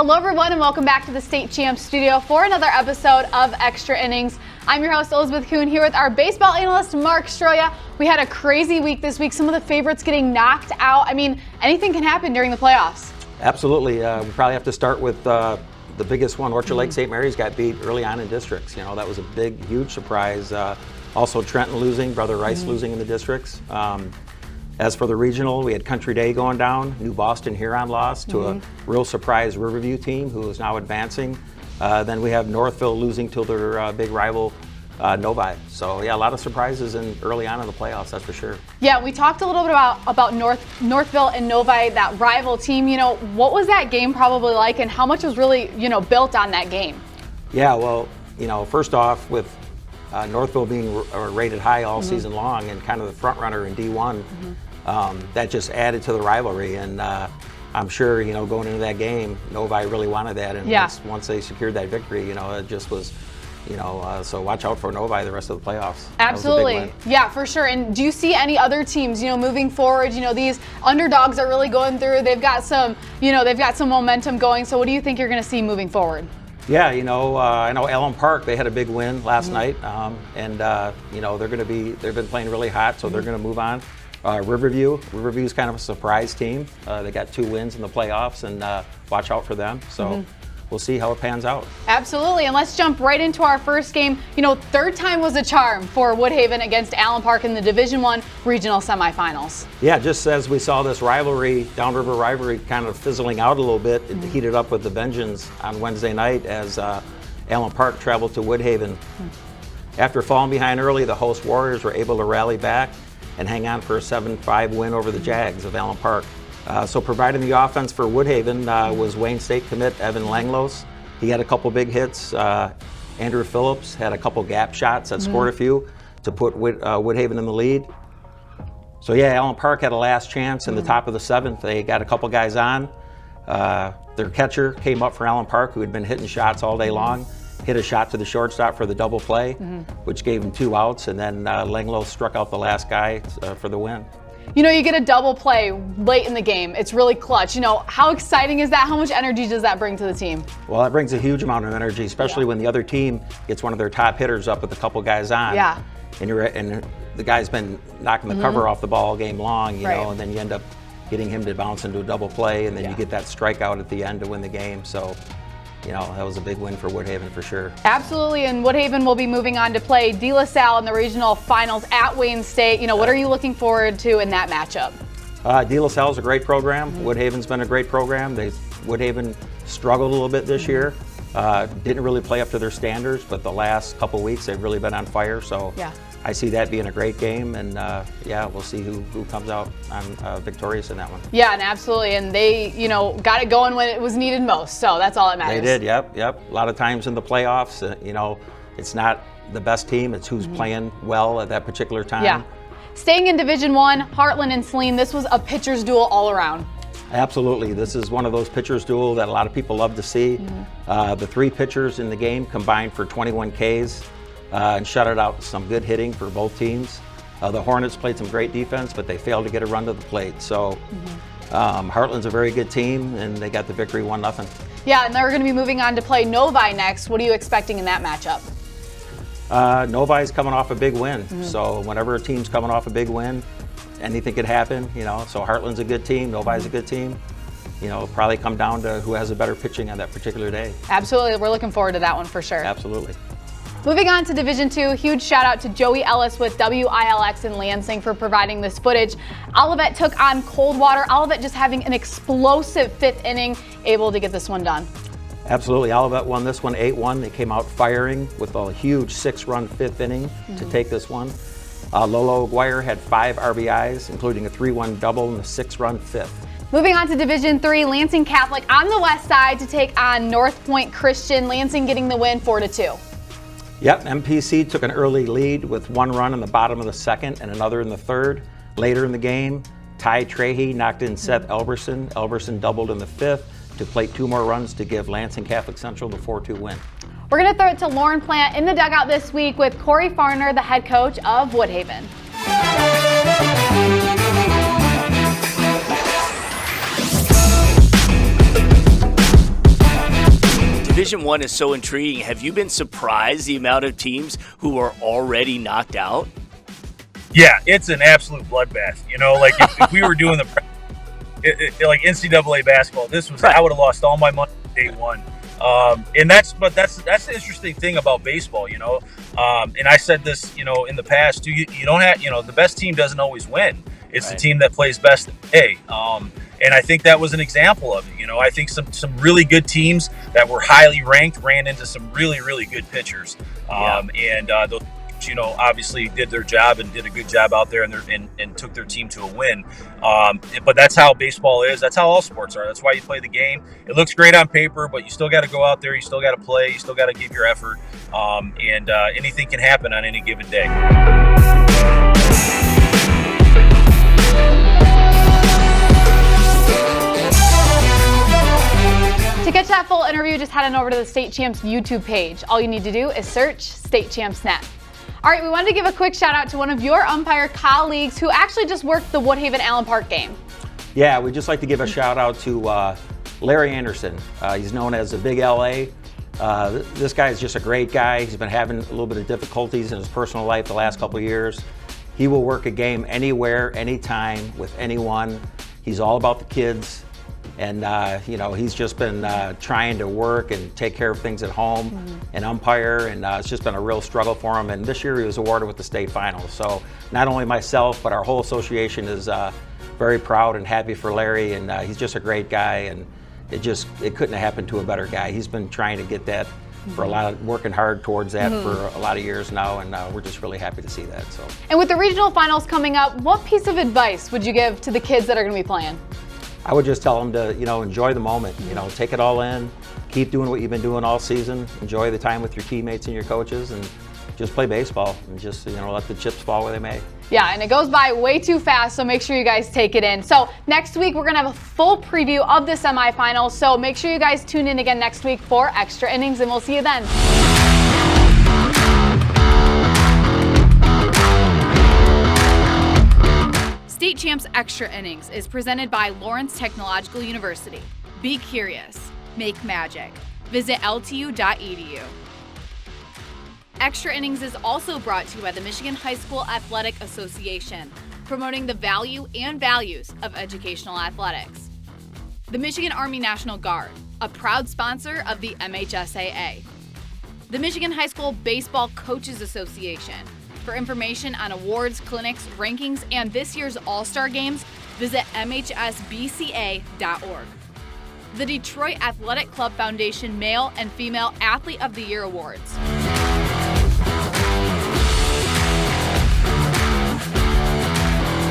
Hello everyone and welcome back to the State Champs studio for another episode of Extra Innings. I'm your host Elizabeth here with our baseball analyst Mark Stroia. We had a crazy week this week, some of the favorites getting knocked out. I mean, anything can happen during the playoffs. Absolutely. We probably have to start with the biggest one. Orchard Lake St. Mary's got beat early on in districts. You know, that was a big, huge surprise. Also Trenton losing, Brother Rice losing in the districts. As for the regional, we had Country Day going down. New Boston Huron lost to a real surprise Riverview team who is now advancing. Then we have Northville losing to their big rival Novi. So yeah, a lot of surprises early on in the playoffs, that's for sure. Yeah, we talked a little bit about Northville and Novi, that rival team. You know, what was that game probably like, and how much was really, built on that game? Yeah, well, first off, with Northville being rated high all season long and kind of the front runner in D1, that just added to the rivalry. And I'm sure, going into that game, Novi really wanted that. And once they secured that victory, it just was, so watch out for Novi the rest of the playoffs. Absolutely. Yeah, for sure. And do you see any other teams, moving forward? These underdogs are really going through. They've got some, they've got some momentum going. So what do you think you're going to see moving forward? Yeah, I know Allen Park, they had a big win last night, and they've been playing really hot, so they're going to move on. Riverview's kind of a surprise team. They got 2 wins in the playoffs, and watch out for them. So we'll see how it pans out. Absolutely, and let's jump right into our first game. Third time was a charm for Woodhaven against Allen Park in the Division I regional semifinals. Yeah, just as we saw this rivalry, downriver rivalry, kind of fizzling out a little bit, it heated up with the vengeance on Wednesday night as Allen Park traveled to Woodhaven. After falling behind early, the host Warriors were able to rally back and hang on for a 7-5 win over the Jags of Allen Park. So providing the offense for Woodhaven was Wayne State commit Evan Langlos. He had a couple big hits. Andrew Phillips had a couple gap shots that scored a few to put Woodhaven in the lead. So yeah, Allen Park had a last chance in the top of the 7th. They got a couple guys on. Their catcher came up for Allen Park, who had been hitting shots all day long. Hit a shot to the shortstop for the double play, which gave him 2 outs, and then Langlos struck out the last guy for the win. You get a double play late in the game. It's really clutch. How exciting is that? How much energy does that bring to the team? Well, it brings a huge amount of energy, especially when the other team gets one of their top hitters up with a couple guys on. Yeah. And the guy's been knocking the cover off the ball all game long, you know, and then you end up getting him to bounce into a double play, and then you get that strikeout at the end to win the game. So, that was a big win for Woodhaven for sure. Absolutely, and Woodhaven will be moving on to play De La Salle in the regional finals at Wayne State. What are you looking forward to in that matchup? De La Salle is a great program. Woodhaven's been a great program. Woodhaven struggled a little bit this year. Didn't really play up to their standards, but the last couple weeks they've really been on fire. So I see that being a great game, and we'll see who comes out on victorious in that one. Yeah, and absolutely, and they got it going when it was needed most, so that's all that matters. They did, yep. A lot of times in the playoffs, it's not the best team, it's who's playing well at that particular time. Yeah. Staying in Division I, Heartland and Saline, this was a pitcher's duel all around. Absolutely. This is one of those pitchers' duel that a lot of people love to see. The 3 pitchers in the game combined for 21 Ks and shutted out some good hitting for both teams. The Hornets played some great defense, but they failed to get a run to the plate. So Heartland's a very good team, and they got the victory 1-0. Yeah, and they're going to be moving on to play Novi next. What are you expecting in that matchup? Novi's coming off a big win. So whenever a team's coming off a big win, anything could happen, So Heartland's a good team, Novi's a good team. It'll probably come down to who has a better pitching on that particular day. Absolutely, we're looking forward to that one for sure. Absolutely. Moving on to Division II, huge shout out to Joey Ellis with WILX in Lansing for providing this footage. Olivet took on Coldwater. Olivet just having an explosive 5th inning, able to get this one done. Absolutely, Olivet won this one 8-1. They came out firing with a huge 6-run 5th inning to take this one. Lolo Aguirre had 5 RBIs, including a 3-1 double and a 6-run 5th. Moving on to Division III, Lansing Catholic on the west side to take on North Point Christian. Lansing getting the win 4-2. Yep, MPC took an early lead with 1 run in the bottom of the 2nd and another in the 3rd. Later in the game, Ty Trahey knocked in Seth Elberson. Elberson doubled in the 5th to plate 2 more runs to give Lansing Catholic Central the 4-2 win. We're going to throw it to Lauren Plant in the dugout this week with Corey Farner, the head coach of Woodhaven. Division I is so intriguing. Have you been surprised the amount of teams who are already knocked out? Yeah, it's an absolute bloodbath. Like if we were doing like NCAA basketball, this was I would have lost all my money day one. And that's the interesting thing about baseball, and I said this, in the past too, you don't have, the best team doesn't always win. It's the team that plays best today. And I think that was an example of it. I think some really good teams that were highly ranked ran into some really, really good pitchers. And those, obviously did their job and did a good job out there and took their team to a win. But that's how baseball is. That's how all sports are. That's why you play the game. It looks great on paper, but you still got to go out there. You still got to play. You still got to give your effort. And anything can happen on any given day. To catch that full interview, just head on over to the State Champs YouTube page. All you need to do is search State Champs Net. All right, we wanted to give a quick shout out to one of your umpire colleagues who actually just worked the Woodhaven Allen Park game. Yeah, we'd just like to give a shout out to Larry Anderson. He's known as the Big LA. This guy is just a great guy. He's been having a little bit of difficulties in his personal life the last couple of years. He will work a game anywhere, anytime, with anyone. He's all about the kids. And, he's just been trying to work and take care of things at home and umpire, and it's just been a real struggle for him. And this year he was awarded with the state finals. So not only myself, but our whole association is very proud and happy for Larry, and he's just a great guy, and it couldn't have happened to a better guy. He's been trying to get that for working hard towards that for a lot of years now, and we're just really happy to see that. So. And with the regional finals coming up, what piece of advice would you give to the kids that are going to be playing? I would just tell them to, enjoy the moment, take it all in, keep doing what you've been doing all season, enjoy the time with your teammates and your coaches, and just play baseball and just, let the chips fall where they may. Yeah, and it goes by way too fast, so make sure you guys take it in. So next week, we're going to have a full preview of the semifinals, so make sure you guys tune in again next week for Extra Innings, and we'll see you then. State Champs Extra Innings is presented by Lawrence Technological University. Be curious. Make magic. Visit ltu.edu. Extra Innings is also brought to you by the Michigan High School Athletic Association, promoting the value and values of educational athletics. The Michigan Army National Guard, a proud sponsor of the MHSAA. The Michigan High School Baseball Coaches Association. For information on awards, clinics, rankings, and this year's All-Star Games, visit mhsbca.org. The Detroit Athletic Club Foundation Male and Female Athlete of the Year Awards.